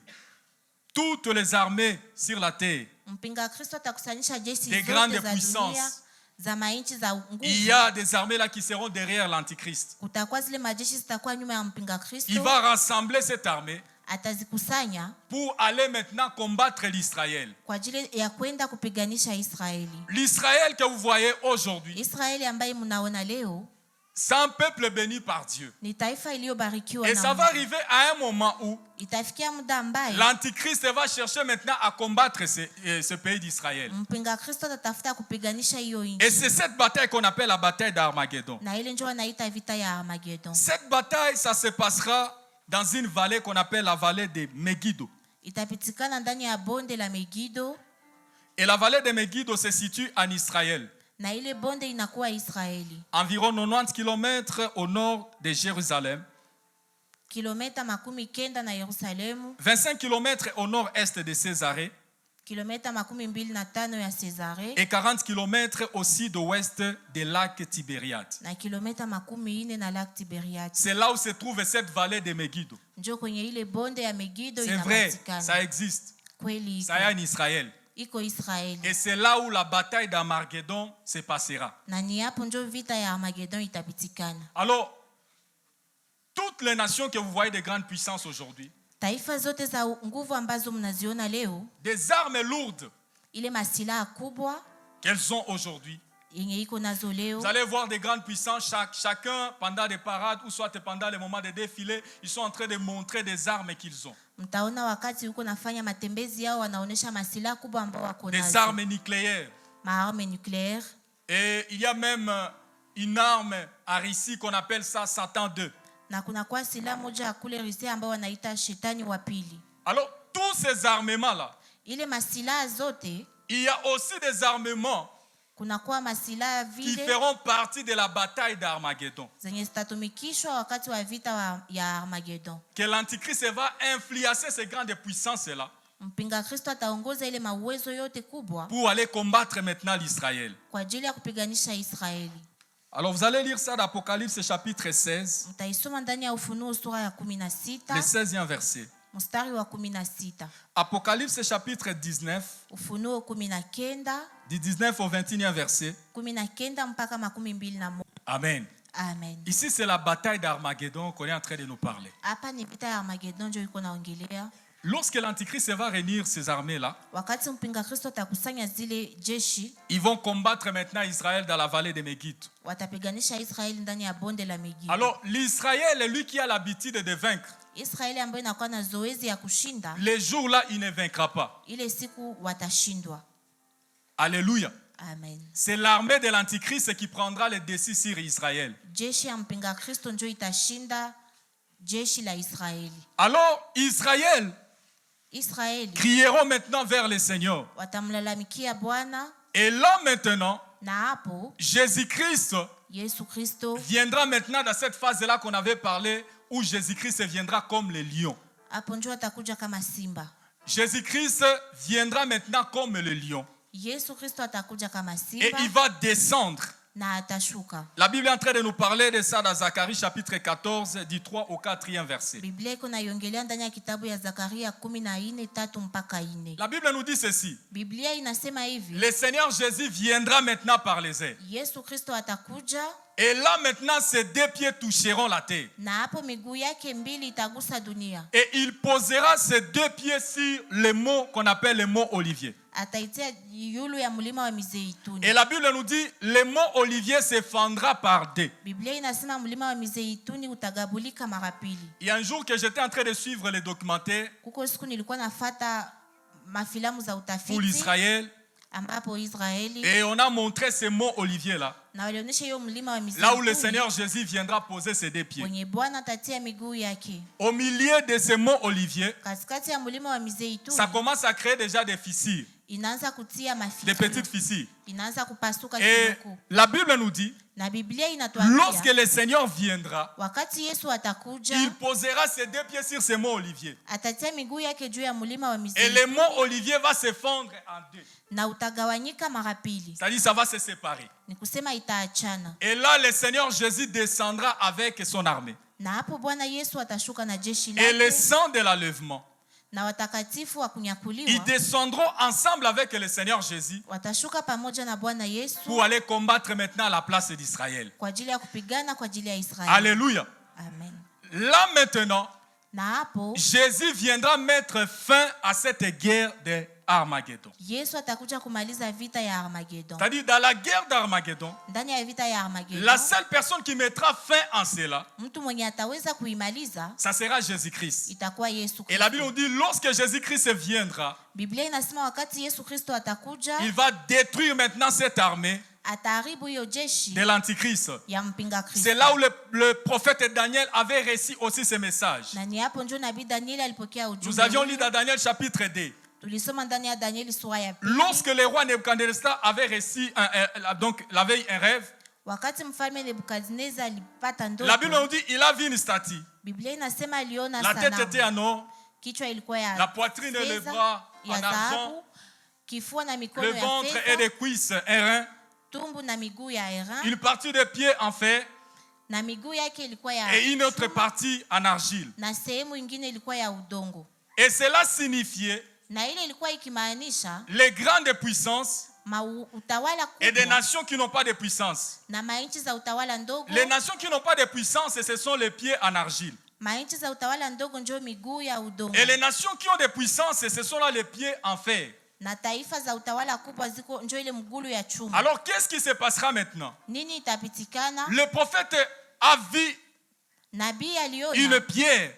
toutes les armées sur la terre. mpinga Kristo atakusanyisha jeshi Des zote grandes za dunia, puissances. za mainchi za nguvu. Il y a des armées là qui seront derrière l'Antichrist. Kutakuwa zile majeshi zitakuwa nyuma ya mpinga Il Kristo, va rassembler cette armée atazikusanya pour aller maintenant combattre l'Israël. kwa ajili ya kwenda kupiganisha Israeli. L'Israël que vous voyez aujourd'hui, Israeli ambaye mnaona leo c'est un peuple béni par Dieu. ni taifa iliyobarikiwa Et na ça va Mungu. arriver à un moment où Itafikia muda ambaye l'Antichrist va chercher maintenant à combattre ce pays d'Israël. mpinga Kristo atatafuta kupiganisha hiyo Et nchi, c'est cette bataille qu'on appelle la bataille d'Armageddon. na ile ndio wanaita vita ya Armageddon. Cette bataille, ça se passera dans une vallée qu'on appelle la vallée de Megiddo. Itapitikana ndani ya bonde la Megido, Et la vallée de Megiddo se situe en Israël, na ile bonde inakuwa Israeli, environ 90 km au nord de Jérusalem, kilomita 90 na Yerusalemu, 25 km au nord-est de Césarée kilomita 25 ya Cesare, et 40 km au sud-ouest des lacs Tibériade. na kilomita 40 na Lac Tiberiade. C'est là où se trouve cette vallée de Megiddo. Njo kwenye ile bonde ya Megido C'est vrai, inapatikana. ça existe. Kweli Ça y est en Israël. iko Israeli, Et c'est là où la bataille d'Armageddon se passera. na ni hapo njo vita ya Armageddon itapitikana. Alors, toutes les nations que vous voyez de grandes puissances aujourd'hui, Taifa zote za nguvu ambazo mnaziona leo, des armes lourdes ile masilaha kubwa qu'elles ont aujourd'hui, yenye iko nazo leo, vous allez voir des grandes puissances, chacun pendant des parades ou soit pendant les moments de défilé, ils sont en train de montrer des armes qu'ils ont. mtaona wakati huko nafanya matembezi yao wanaonesha masilaha kubwa ambao wako Des nazo, armes nucléaires. maarme nucléaire, Et il y a même une arme à Russie qu'on appelle ça Satan 2. na kuna kwa silaha moja ya kule Rusia ambao wanaita shetani wa pili. Alors, tous ces armements-là, Ile masilaha zote, il y a aussi des armements kuna kwa masilaha qui vile feront partie de la bataille d'Armageddon. zenye zitatumikishwa wakati wa vita ya Armageddon. Que l'Antichrist va influencer ces grandes puissances-là Mpinga Kristo ataongoza ile mauwezo yote kubwa pour aller combattre maintenant l'Israël. kwa ajili ya kupiganisha Israeli. Alors vous allez lire ça d'Apocalypse chapitre 16, Mtaisoma ndani ya Ufunuo sura ya le 16 16e verset. mstari wa 16. Apocalypse chapitre 19, Ufunuo 19 du 19 au 21e verset. 19 mpaka 21. Amen. Amen. Ici c'est la bataille d'Armageddon qu'on est en train de nous parler. Hapa ni vita ya Armageddon ndio iko naongelea. Lorsque l'Antichrist va réunir ces armées-là, Wakati mpinga Kristo atakusanya zile jeshi, ils vont combattre maintenant Israël dans la vallée de Megiddo. watapiganisha Israeli ndani ya bonde la Megido. Alors l'Israël est lui qui a l'habitude de vaincre. Israeli ambayo inakuwa na zoezi ya kushinda, Les jours-là, il ne vaincra pas. ile siku watashindwa. Alléluia. Amen. C'est l'armée de l'Antichrist qui prendra le dessus sur Israël. Jeshi ya mpinga Kristo ndio itashinda jeshi la Israeli. Alors Israël Israeli crieront maintenant vers le Seigneur. watamlalamikia Bwana, Et là maintenant, na hapo Jésus-Christ Yesu Kristo viendra maintenant dans cette phase-là qu'on avait parlé, où Jésus-Christ viendra comme le lion. hapo ndio atakuja kama simba. Jésus-Christ viendra maintenant comme le lion. Yesu Kristo atakuja kama Et simba il va descendre. na atashuka. La Bible est en train de nous parler de ça dans Zacharie chapitre 14, du 3 au 4e verset. Biblia iko naiongelea ndani ya kitabu ya Zakaria 14:3 mpaka 4. La Bible nous dit ceci. Biblia inasema hivi, Le Seigneur Jésus viendra maintenant par les airs. Yesu Kristo atakuja Et là maintenant, ses deux pieds toucheront la terre. na hapo miguu yake mbili itagusa dunia. Et il posera ses deux pieds sur les mots qu'on appelle les mots olivier. Ataitia yulu ya mlima wa Mizeituni. Et la Bible nous dit, le mot olivier se fendra par deux. Biblia inasema mlima wa Mizeituni utagabulika mara pili. Il y a un jour que j'étais en train de suivre les documentaires Kuko siku nilikuwa nafata mafilamu za pour utafiti l'Israël. ambapo Israeli Et on a montré ces mots olivier là. Na walionyesha hiyo mlima wa Là où le Mizeituni Seigneur Jésus viendra poser ses deux pieds. kwenye Bwana atatia miguu yake. Au milieu de ces monts Olivier, Katikati ya mlima wa Mizeituni ça commence à créer déjà des fissures, inaanza kutia des maficho. petites fissures. Inaanza kupasuka Et kidogo. la Bible nous dit, Na Biblia lorsque inatuambia le Seigneur viendra, wakati Yesu atakuja il posera ses deux pieds sur ces monts Olivier. atatia miguu yake juu ya mlima wa Et le Mizeituni mont Olivier va se fondre en deux. na utagawanyika mara pili. C'est-à-dire ça va se séparer. Ni kusema itaachana. Et là, le Seigneur Jésus descendra avec son armée. Na hapo Bwana Yesu atashuka na jeshi Et les lake saints de l'enlèvement, na watakatifu wa ils kunyakuliwa descendront ensemble avec le Seigneur Jésus watashuka pamoja na Bwana Yesu pour aller combattre maintenant à la place d'Israël. kwa ajili ya kupigana kwa ajili ya Israeli. Alléluia. Amen. Là maintenant, Na hapo Jésus viendra mettre fin à cette guerre de Armageddon. Yesu atakuja kumaliza vita ya Armageddon. C'est-à-dire dans la guerre d'Armageddon, Ndani ya vita ya Armageddon, la seule personne qui mettra fin en cela, mtu mwenye ataweza kuimaliza ça sera Jésus-Christ. itakuwa Yesu Et la Kristo. Bible nous dit, lorsque Jésus-Christ viendra, Biblia inasema wakati Yesu Kristo atakuja il va détruire maintenant cette armée ataharibu hiyo jeshi de l'Antichrist. ya mpinga C'est Kristo. là où le prophète Daniel avait reçu aussi ce message. Na ni hapo ndio nabii Danieli alipokea Nous ujumbe. avions lu huu. dans Daniel chapitre 2. Tulisoma ndani ya Danieli sura ya pili. Lorsque le roi Nebuchadnezzar avait reçu donc la veille un rêve, Wakati mfalme Nebukadneza alipata la Bible nous ndoto, dit il a vu une statue. Biblia inasema aliona La tête était sanamu. en or, Kichwa ilikuwa ya la poitrine et les fedha, bras ya en argent, dhahabu, kifua na mikono le ya ventre et fedha, les cuisses un rein, tumbu na miguu ya eran, une partie des pieds en fer na miguu yake ilikuwa ya et une autre chuma, partie en argile. na sehemu ingine ilikuwa ya udongo. Et cela signifiait Na ile ilikuwa ikimaanisha les grandes puissances utawala et des kubwa nations qui n'ont pas de puissance. na manchi za utawala ndogo. Les nations qui n'ont pas de puissance, ce sont les pieds en argile. Manchi za utawala ndogo ndio miguu ya udongo. Et les nations qui ont des puissances, ce sont là les pieds en fer. Na taifa za utawala kubwa ziko ndio ile mgulu ya chuma. Alors qu'est-ce qui se passera maintenant? Nini itapitikana? Le prophète a vu Nabii aliona une pierre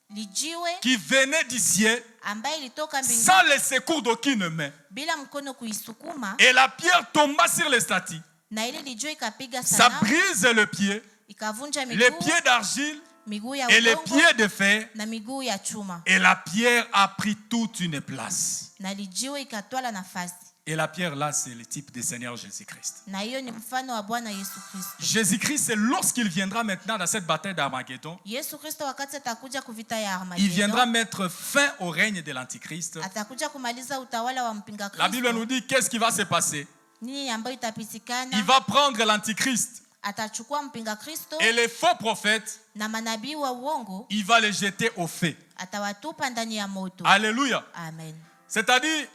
lijiwe qui venait du ciel ambaye ilitoka mbinguni sans le secours d'aucune main. bila mkono kuisukuma, Et la pierre tomba sur les statues. na ile lijiwe ikapiga Ça sanamu, brise le pied, ikavunja les miguu, pieds d'argile miguu ya et les udongo pieds de fer. na miguu ya chuma, Et la pierre a pris toute une place. na lijiwe ikatwala nafasi. Et la pierre là, c'est le type du Seigneur Jésus-Christ. Na hiyo ni mfano wa Bwana Yesu Kristo. Jésus-Christ, c'est lorsqu'il viendra maintenant dans cette bataille d'Armageddon, Yesu Kristo wakati atakuja kuvita ya il viendra Armageddon, mettre fin au règne de l'Antichrist. atakuja kumaliza utawala wa mpinga La Bible nous Kristo. dit qu'est-ce qui va se passer. Nini ambayo itapitikana? Il va prendre l'Antichrist Atachukua mpinga Kristo et les faux prophètes, na manabii wa uongo, il va les jeter au feu. atawatupa ndani ya moto. Alléluia. Amen. C'est-à-dire,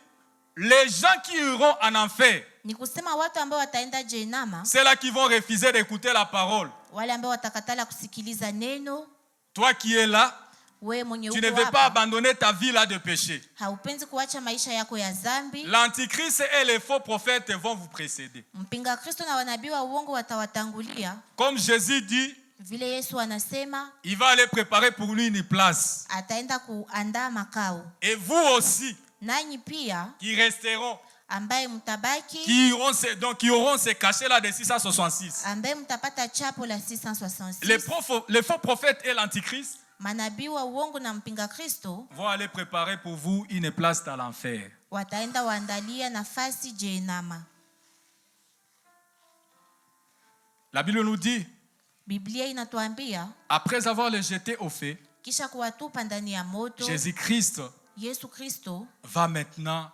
les gens qui iront en enfer, Ni kusema watu ambao wataenda Jehanamu, ceux-là qui vont refuser d'écouter la parole. wale ambao watakatala kusikiliza neno. Toi qui es là, Wewe mwenye tu ne uko veux pas hapa, abandonner ta vie là de péché. haupenzi kuacha maisha yako ya dhambi. L'Antichrist et les faux prophètes vont vous précéder. Mpinga Kristo na wanabii wa uongo watawatangulia. Comme Jésus dit, Vile Yesu anasema il va aller préparer pour lui une place. ataenda kuandaa makao. Et vous aussi, Nanyi pia qui resteront, ambaye mtabaki, qui auront ces cachets là de 666. ambaye mtapata chapo la 666. Les faux prophètes et l'Antichrist Manabii wa uongo na mpinga Kristo vont aller préparer pour vous une place dans l'enfer. wataenda waandalia nafasi Jehanamu. La Bible nous dit, Biblia inatuambia après avoir les jetés au feu, kisha kuwatupa ndani ya moto, Jésus-Christ Yesu Kristo va maintenant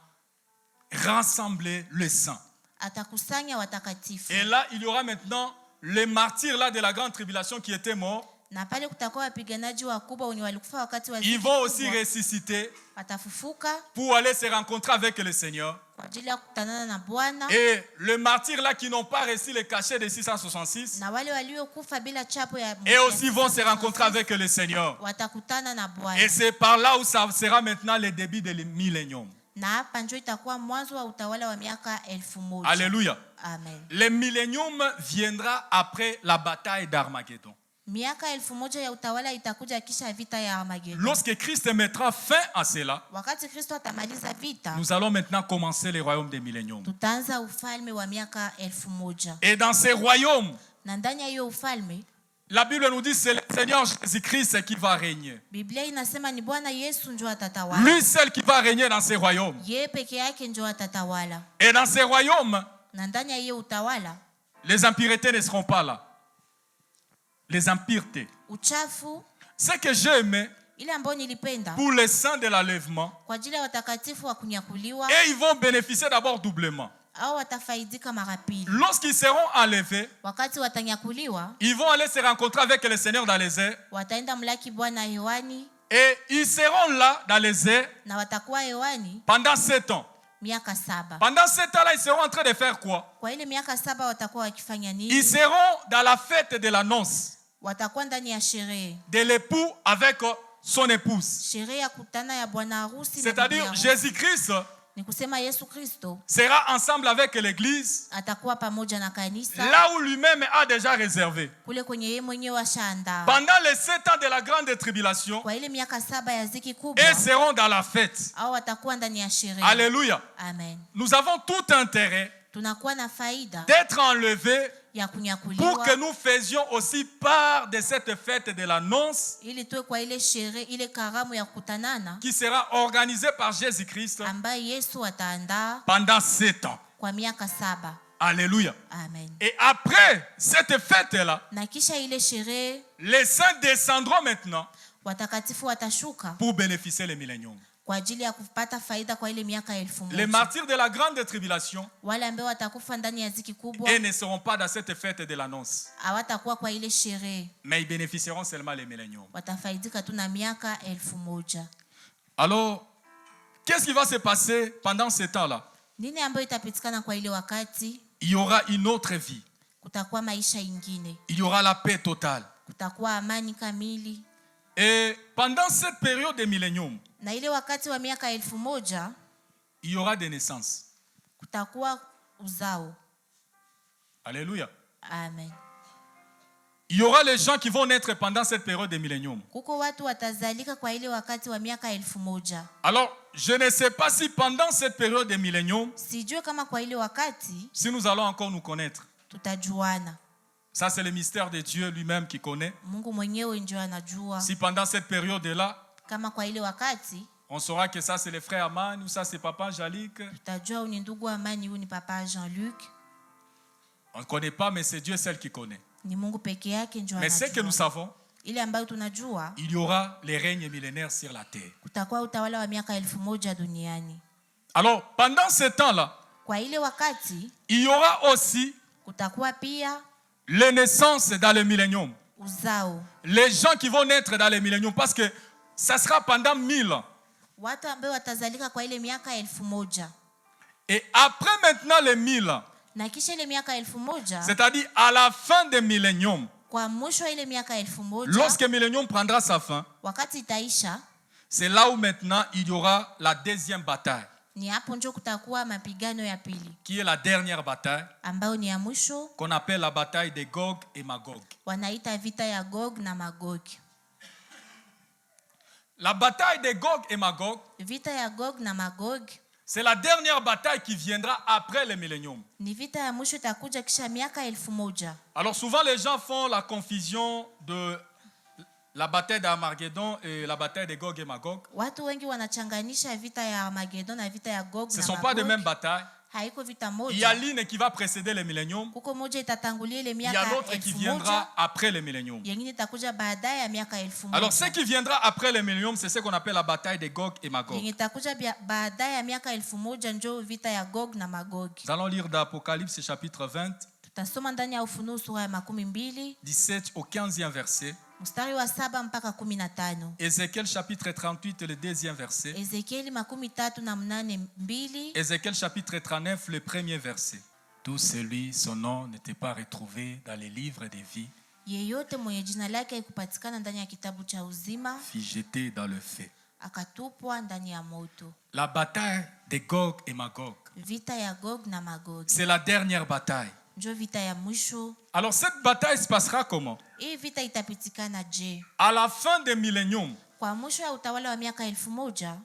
rassembler le sang. atakusanya watakatifu. Et là, il y aura maintenant les martyrs là de la grande tribulation qui étaient morts. Na pale kutakuwa wapiganaji wakubwa wenye walikufa wakati wa Ils ziki vont aussi kubwa, ressusciter watafufuka pour aller se rencontrer avec le Seigneur. kwa ajili ya kukutanana na Bwana. Et les martyrs là qui n'ont pas reçu le cachet de 666, Na wale waliokufa bila chapo ya et aussi vont se rencontrer avec le Seigneur. watakutana na Et Bwana. c'est par là où ça sera maintenant le début de millénium. Na hapa ndio itakuwa mwanzo wa utawala wa miaka 1000. Alléluia. Amen. Le millénium viendra après la bataille d'Armageddon. Miaka 1000 ya utawala itakuja kisha vita ya Armageddon. Lorsque Christ mettra fin à cela, Wakati Kristo atamaliza vita, nous allons maintenant commencer les royaumes des milléniums. tutaanza ufalme wa miaka 1000. Et dans ces royaumes, Na ndani ya hiyo ufalme, la Bible nous dit que c'est le Seigneur Jésus-Christ qui va régner. Biblia inasema ni Bwana Yesu ndio atatawala. Lui seul qui va régner dans ces royaumes. Yeye peke yake ndio atatawala. Et dans ces royaumes, Na ndani ya hiyo utawala, les impuretés ne seront pas là. Les impuretés. uchafu Ce que j'ai aimé ile ambayo nilipenda pour les saints de l'enlèvement, kwa ajili ya watakatifu wa kunyakuliwa, et ils vont bénéficier d'abord doublement. au watafaidika mara pili. Lorsqu'ils seront enlevés, Wakati watanyakuliwa, ils vont aller se rencontrer avec le Seigneur dans les airs. wataenda mlaki Bwana hewani, Et ils seront là dans les airs na watakuwa hewani pendant 7 ans. miaka 7. Pendant 7 ans-là, ils seront en train de faire quoi? Kwa ile miaka 7 watakuwa wakifanya Ils nini? seront dans la fête de la noce Watakuwa ndani ya sherehe, de l'époux avec son épouse. sherehe ya kutana ya bwana harusi na bibi C'est-à-dire, harusi. Jésus-Christ Ni kusema Yesu Kristo sera ensemble avec l'Église, atakuwa pamoja na kanisa là où lui-même a déjà réservé. kule kwenye yeye mwenyewe ashaandaa. Pendant les 7 ans de la grande tribulation, Kwa ile miaka 7 ya ziki kubwa, ils seront dans la fête. au watakuwa ndani ya sherehe. Alléluia. Amen. Nous avons tout intérêt Tunakuwa na faida d'être enlevés ya pour kunyakuliwa que nous faisions aussi part de cette fête de la noce ili tuwe kwa ile sherehe, ile karamu ya kukutanana qui sera organisée par Jésus-Christ ambaye Yesu ataandaa pendant 7 ans. kwa miaka 7. Alléluia. Amen. Et après cette fête-là, Na kisha ile sherehe les saints descendront maintenant watakatifu watashuka pour bénéficier les milléniums. kwa ajili ya kupata faida kwa ile miaka 1000. Les martyrs de la grande tribulation, Wale ambao watakufa ndani ya ziki kubwa ils ne seront pas dans cette fête de la noce, hawatakuwa kwa ile sherehe, mais ils bénéficieront seulement les milléniums. watafaidika tu na miaka 1000. Alors, qu'est-ce qui va se passer pendant ce temps-là? Nini ambayo itapitikana kwa ile wakati? Il y aura une autre vie. Kutakuwa maisha ingine, Il y aura la paix totale. kutakuwa amani kamili. Et pendant cette période de millénium, Na ile wakati wa miaka 1000 il y aura des naissances. kutakuwa uzao. Alléluia. Amen. Il y aura les gens qui vont naître pendant cette période de millénium. Kuko watu watazalika kwa ile wakati wa miaka 1000. Alors, je ne sais pas si pendant cette période de millénium, Sijue kama kwa ile wakati si nous allons encore nous connaître. tutajuana. Ça, c'est le mystère de Dieu lui-même qui connaît. Mungu mwenyewe ndio anajua. Si pendant cette période-là, Kama kwa ile wakati on saura que ça, c'est le frère Aman ou ça, c'est papa Jalik. tutajua huyu ni ndugu Amani, huyu ni papa Jean-Luc. On ne connaît pas, mais c'est Dieu seul qui connaît. Ni Mungu peke yake ndio Mais ce que nous anajua. savons, Ile ambayo tunajua il y aura les règnes millénaires sur la terre. kutakuwa utawala wa miaka 1000 duniani. Alors, pendant ce temps-là, Kwa ile wakati il y aura aussi kutakuwa pia les naissances dans le millénium. uzao. Les gens qui vont naître dans le millénium, parce que ça sera pendant 1000 ans. Watu ambao watazalika kwa ile miaka 1000. Et après maintenant les 1000 ans, Na kisha ile miaka 1000, c'est-à-dire à la fin des milléniums, kwa mwisho ile miaka 1000, lorsque le millénium prendra sa fin, wakati itaisha, c'est là où maintenant il y aura la deuxième bataille, ni hapo ndio kutakuwa mapigano ya pili qui est la dernière bataille, ambayo ni ya mwisho, qu'on appelle la bataille de Gog et Magog. wanaita vita ya Gog na Magog. La bataille de Gog et Magog, Vita ya Gog na Magog c'est la dernière bataille qui viendra après le millénium. ni vita ya mwisho itakuja kisha miaka 1000. Alors souvent les gens font la confusion de la bataille d'Armageddon et la bataille de Gog et Magog. Watu wengi wanachanganisha vita ya Armageddon na vita ya Gog Ce na ne sont Magog. pas de mêmes batailles. Haiko vita Il y a moja. l'une qui va précéder le millénium, Kuko moja itatangulia ile il y a miaka l'autre qui 1000, viendra après le millénium. yengine itakuja baadaye ya miaka 1000. Alors ce qui viendra après le millénium, c'est ce qu'on appelle la bataille de Gog et Magog. Yenye itakuja baadaye ya miaka 1000 ndio vita ya Gog na Magog. Nous allons lire d'Apocalypse chapitre 20, Tutasoma ndani ya Ufunuo sura ya 12, 17 au 15e verset. mstari wa 7 mpaka 15. Ézéchiel chapitre 38, le 2e verset. Ezekieli 38:2. Ézéchiel chapitre 39, le 1er verset. Tout celui, son nom n'était pas retrouvé dans les livres des vies, Yeyote mwenye jina lake haikupatikana ndani ya kitabu cha uzima fut jeté dans le feu. akatupwa ndani ya moto. La bataille de Gog et Magog, Vita ya Gog na Magog c'est la dernière bataille. njo vita ya mwisho. Alors cette bataille se passera comment? Hii vita itapitikana je? À la fin des milléniums. Kwa mwisho ya utawala wa miaka 1000,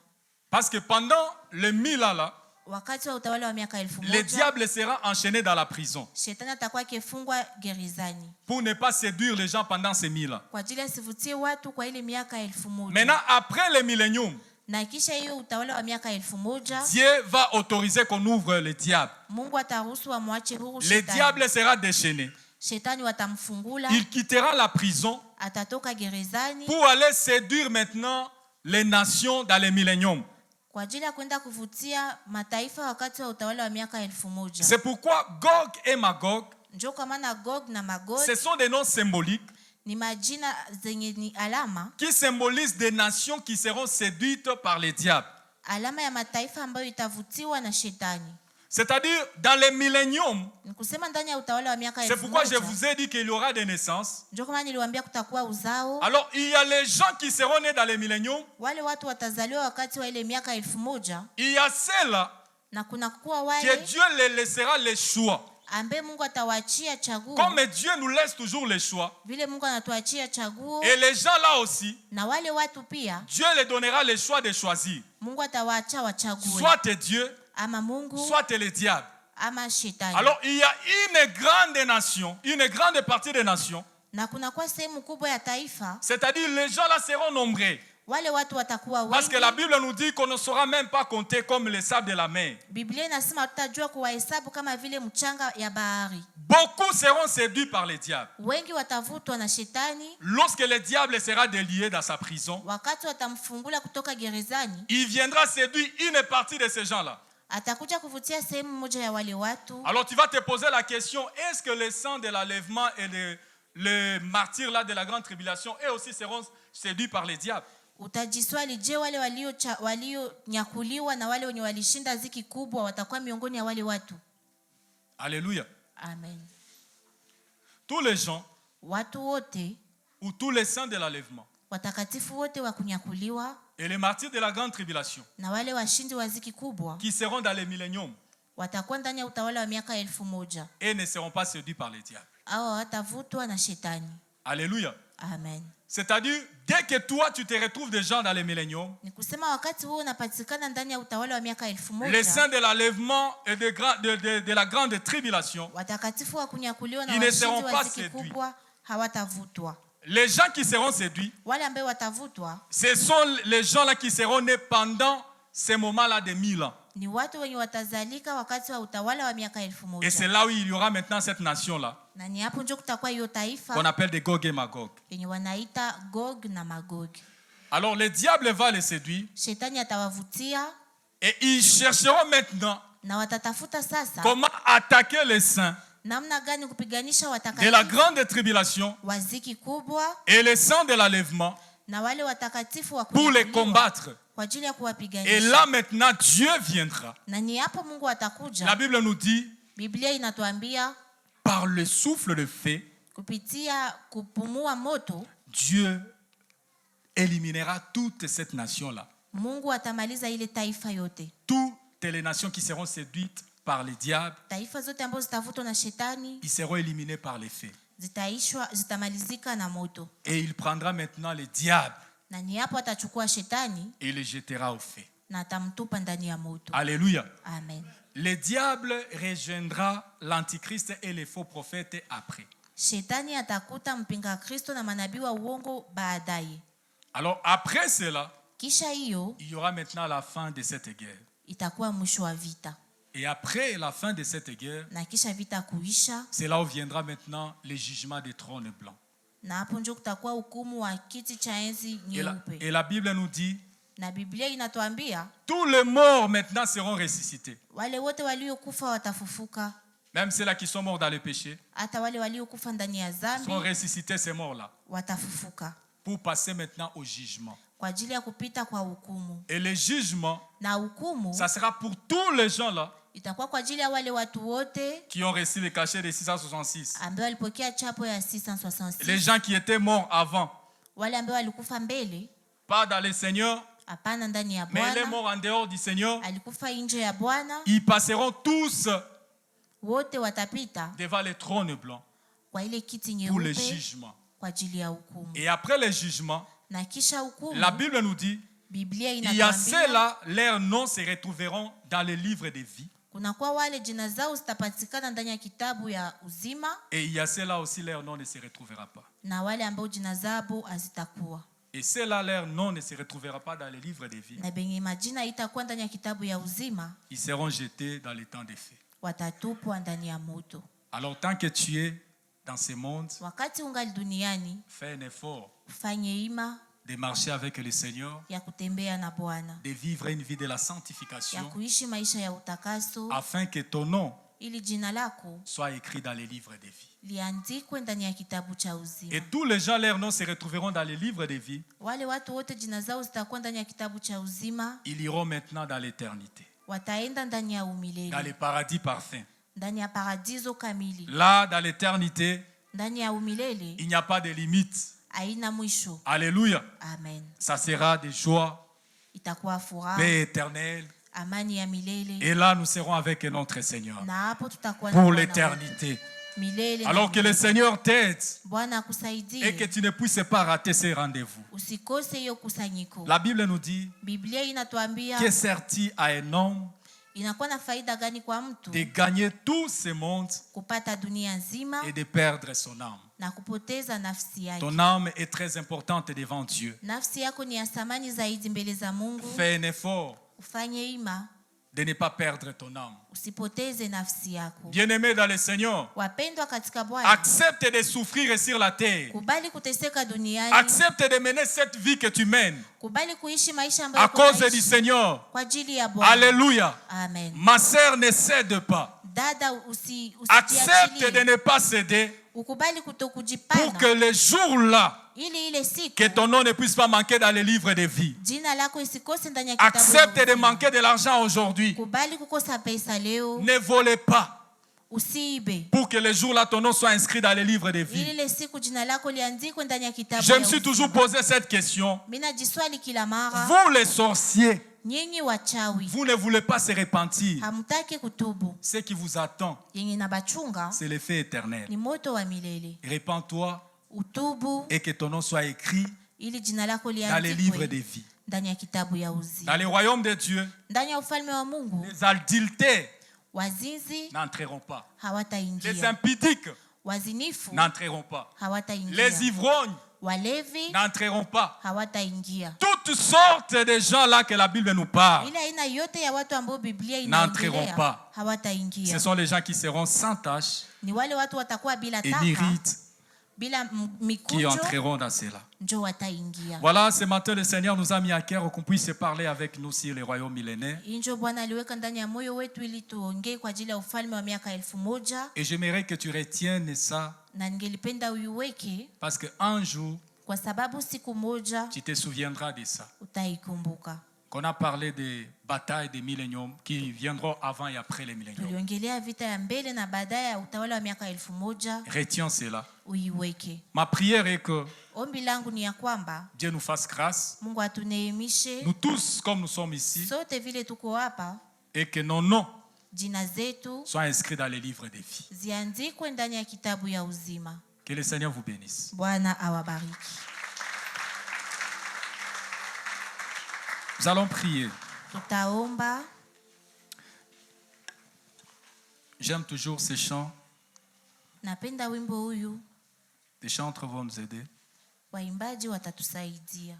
Parce que pendant les 1000 ans là, wakati wa utawala wa miaka 1000, le diable sera enchaîné dans la prison shetani atakuwa akifungwa gerezani pour ne pas séduire les gens pendant ces 1000 ans. kwa ajili asivutie watu kwa ile miaka 1000. Maintenant, après les milléniums, Na kisha hiyo utawala wa miaka 1000, Dieu va autoriser qu'on ouvre le diable. Mungu ataruhusu amwache huru Le shetani. diable sera déchaîné. Shetani watamfungula, Il quittera la prison atatoka gerezani pour aller séduire maintenant les nations dans les milléniums. kwa ajili ya kwenda kuvutia mataifa wakati wa utawala wa miaka 1000. C'est pourquoi Gog et Magog, Njo kwa maana Gog na Magog ce sont des noms symboliques ni majina zenye ni alama, qui symbolisent des nations qui seront séduites par les diables. alama ya mataifa ambayo itavutiwa na shetani. C'est-à-dire, dans les milléniums, Ni kusema ndani ya utawala wa miaka c'est pourquoi je 1000. vous ai dit qu'il y aura des naissances. Njo kama niliwaambia kutakuwa uzao. Alors, il y a les gens qui seront nés dans les milléniums. Wale watu watazaliwa wakati wa ile miaka 1000, Il y a ceux-là na kuna kuwa que wale Dieu les laissera les choix. ambaye Mungu atawaachia chaguo. Comme Dieu nous laisse toujours les choix. Vile Mungu anatuachia chaguo, Et les gens là aussi, na wale watu pia Dieu les donnera les choix de choisir. Mungu atawaacha wachague, Soit t'es Dieu, ama Mungu soit t'es le diable. ama shetani. Alors, il y a une grande nation, une grande partie des nations. Na kuna kwa sehemu kubwa ya taifa, C'est-à-dire, les gens là seront nombreux. wale watu watakuwa Parce que la wengi. Bible nous dit qu'on ne saura même pas compter comme les sables de la mer. Biblia inasema tutajua kuwahesabu kama vile mchanga ya bahari. Beaucoup seront séduits par les diables. Wengi watavutwa na shetani Lorsque le diable sera délié dans sa prison, wakati watamfungula kutoka gerezani. il viendra séduire une partie de ces gens-là. Atakuja kuvutia sehemu moja ya wale watu. Alors tu vas te poser la question, est-ce que les saints de l'enlèvement et les martyrs là de la grande tribulation, eux aussi seront séduits par les diables? Utajiswali, je, wale walionyakuliwa na wale wenye walishinda ziki kubwa watakuwa miongoni ya wale watu? Alléluia. Amen. Tous les gens Watu wote ou tous les saints de l'enlèvement watakatifu wote wa kunyakuliwa et les martyrs de la grande tribulation na wale washindi wa ziki kubwa qui seront dans les milléniums watakuwa ndani ya utawala wa miaka 1000, et ne seront pas séduits par les diables. au watavutwa na shetani. Alléluia. Amen. C'est-à-dire, dès que toi tu te retrouves déjà dans les milléniums, Ni kusema wakati huo unapatikana ndani ya utawala wa miaka les 1000, saints de l'enlèvement et de la grande tribulation, watakatifu wa kunyakuliwa na Ils ne washindi seront wa pas ziki séduits. kubwa hawatavutwa. les gens qui seront séduits, Wale ambao watavutwa ce sont les gens-là qui seront nés pendant ces moments-là de 1000 ans. ni watu wenye watazalika wakati wa utawala wa miaka Et 1000. c'est là où il y aura maintenant cette nation-là, Na ni hapo ndio kutakuwa hiyo qu'on taifa appelle des Gog et Magog. yenye wanaita Gog na Magog. Alors le diable va les séduire Shetani atawavutia et ils chercheront maintenant na watatafuta sasa comment attaquer les saints namna gani kupiganisha de la watakatifu grande tribulation wa ziki kubwa et les saints de l'enlèvement na wale watakatifu wa pour les kunyakuliwa combattre. kwa ajili ya Et kuwapiganisha. là maintenant, Dieu viendra. Na ni hapo Mungu La atakuja. Bible nous dit, Biblia inatuambia par le souffle de feu, kupitia kupumua moto Dieu éliminera toute cette nation-là. Mungu atamaliza ile taifa yote. Toutes les nations qui seront séduites par les diables, Taifa zote ambazo zitavutwa na shetani ils seront éliminés par les feux. zitamalizika na moto. Et il prendra maintenant le diable Na ni hapo atachukua shetani et le jettera au feu. na atamtupa ndani ya moto. Alléluia. Amen. Le diable rejoindra l'antichrist et les faux prophètes après. Shetani atakuta mpinga Kristo na manabii wa uongo baadaye. Alors après cela, Kisha hiyo il y aura maintenant la fin de cette guerre. itakuwa mwisho wa vita. Et après la fin de cette guerre, Na kisha vita kuisha, c'est là où viendra maintenant le jugement des trônes blancs. na hapo ndio kutakuwa hukumu wa kiti cha enzi nyeupe. Et la Bible nous dit, Na Biblia inatuambia tous les morts maintenant seront ressuscités. wale wote waliokufa watafufuka, Même ceux-là qui sont morts dans le péché hata wale waliokufa ndani ya seront dhambi ressuscités, ces morts-là, watafufuka pour passer maintenant au jugement. kwa ajili ya kupita kwa hukumu. Et le jugement, Na hukumu ça sera pour tous les gens-là itakuwa kwa ajili ya wale watu wote qui ont reçu le cachet de 666. ambao walipokea chapo ya Les 666, gens qui étaient morts avant, wale ambao walikufa mbele, pas dans le Seigneur, hapana ndani ya mais les Bwana, morts en dehors du Seigneur, alikufa nje ya Bwana, ils passeront tous wote watapita devant le trône blanc kwa ile kiti pour le nyeupe jugement. kwa ajili ya hukumu. Et après le jugement, Na kisha hukumu, la Bible nous dit, Biblia il y a inatuambia ceux-là, leurs noms se retrouveront dans le livre de vie. kunakuwa wale jina zao zitapatikana ndani ya kitabu ya uzima, Et il y a ceux-là aussi, leur nom ne se retrouvera pas. na wale ambao jina zao hazitakuwa, Et ceux-là, leur nom ne se retrouvera pas dans le livre de vie. na benye majina itakuwa ndani ya kitabu ya uzima Ils seront jetés dans les temps des faits. watatupwa ndani ya moto. Alors, tant que tu es dans ce monde, Wakati ungali duniani, fais un effort ufanye ima de marcher avec le Seigneur, ya kutembea na Bwana, de vivre une vie de la ya sanctification, kuishi maisha ya utakaso, afin que ton nom ili jina lako soit écrit dans les livres de vie. liandikwe ndani ya kitabu cha uzima. Et tous les gens, leurs noms se retrouveront dans les livres de vie. Wale watu wote jina zao zitakuwa ndani ya kitabu cha uzima, Ils iront maintenant dans l'éternité, wataenda ndani ya dans le umilele, paradis parfait. ndani ya paradiso kamili. Là, dans l'éternité, Ndani ya umilele il n'y a pas de limite. haina mwisho. Alléluia. Amen. Ça sera de joie, Itakuwa furaha, paix éternelle. amani ya milele, Et là, nous serons avec notre Seigneur na hapo tutakuwa na pour Bwana l'éternité. milele. Alors que le Seigneur t'aide Bwana et que akusaidie tu ne puisses pas rater ces rendez-vous. usikose hiyo kusanyiko. La Bible nous dit Biblia inatuambia que sert-il à un homme inakuwa na faida gani kwa mtu de gagner tout ce monde kupata dunia nzima et de perdre son âme? na kupoteza nafsi yake. Ton âme est très importante devant Dieu. Nafsi yako ni ya thamani zaidi mbele za Mungu. Fais un effort Ufanye ima de ne pas perdre ton âme. usipoteze nafsi yako. Bien-aimé dans le Seigneur, Wapendwa katika Bwana, accepte de souffrir sur la terre. kubali kuteseka duniani, Accepte de mener cette vie que tu mènes kubali kuishi maisha à ambayo cause du unaishi Seigneur. kwa ajili ya Bwana. Alléluia. Amen. Ma sœur, ne cède pas. Dada, Accepte de usijiachilie, ne pas céder ukubali pour kutokujipana, que le jour-là, ili ile siku que ton nom ne puisse pas manquer dans les livres de vie. jina lako isikose ndani ya kitabu ya Accepte de uzima. manquer de l'argent aujourd'hui. Kubali kukosa pesa leo, Ne volez pas usiibe, pour que le jour-là, ton nom soit inscrit dans les livres de ili vie. ile siku jina lako liandikwe ndani ya kitabu Je ya me suis uzima. toujours posé cette question. Mimi najiswali kila mara, Vous les sorciers, nyinyi wachawi vous ne voulez pas se repentir. hamtaki kutubu. Ce qui vous attend, Yenye na bachunga c'est le feu éternel. ni moto wa milele. Repends-toi Utubu et que ton nom soit écrit ili jina lako dans les livres de liandikwe vie. ndani ya kitabu ya uzima. Dans le royaume de Dieu, Ndani ya ufalme wa Mungu les adultères wazinzi n'entreront pas. Les hawataingia, impudiques wazinifu n'entreront pas. Les hawataingia, ivrognes walevi n'entreront pas. hawataingia. Toutes sortes de gens là que la Bible nous parle, Ile aina yote ya watu ambao Biblia n'entreront inaongelea pas. hawataingia. ce sont les gens qui seront sans tache Ni wale watu watakuwa bila et taka, mérites bila qui mikujo, entreront dans cela. njo wataingia. Voilà, ce matin, le Seigneur nous a mis à cœur qu'on puisse parler avec nous sur le royaume millénaire. Injo Bwana aliweka ndani ya moyo wetu ili tuongee kwa ajili ya ufalme wa miaka 1000, Et j'aimerais que tu retiennes ça na ningelipenda uiweke parce qu'un jour, kwa sababu siku moja tu te souviendras de ça. utaikumbuka. Qu'on a parlé des batailles des milléniums qui viendront avant et après les milléniums. Tuliongelea vita ya mbele na baadaye ya utawala wa miaka 1000. Retiens cela. Uiweke. Ma prière est que Ombi langu ni ya kwamba Dieu nous fasse grâce, Mungu atuneemishe nous tous comme nous sommes ici, sote vile tuko hapa, et que nos noms jina zetu soient inscrits dans les livres des vies. ziandikwe ndani ya kitabu ya uzima. Que le Seigneur vous bénisse. Bwana awabariki. Nous allons prier. Tutaomba. J'aime toujours ces chants. Napenda wimbo huyu, Des chantres vont nous aider. waimbaji watatusaidia.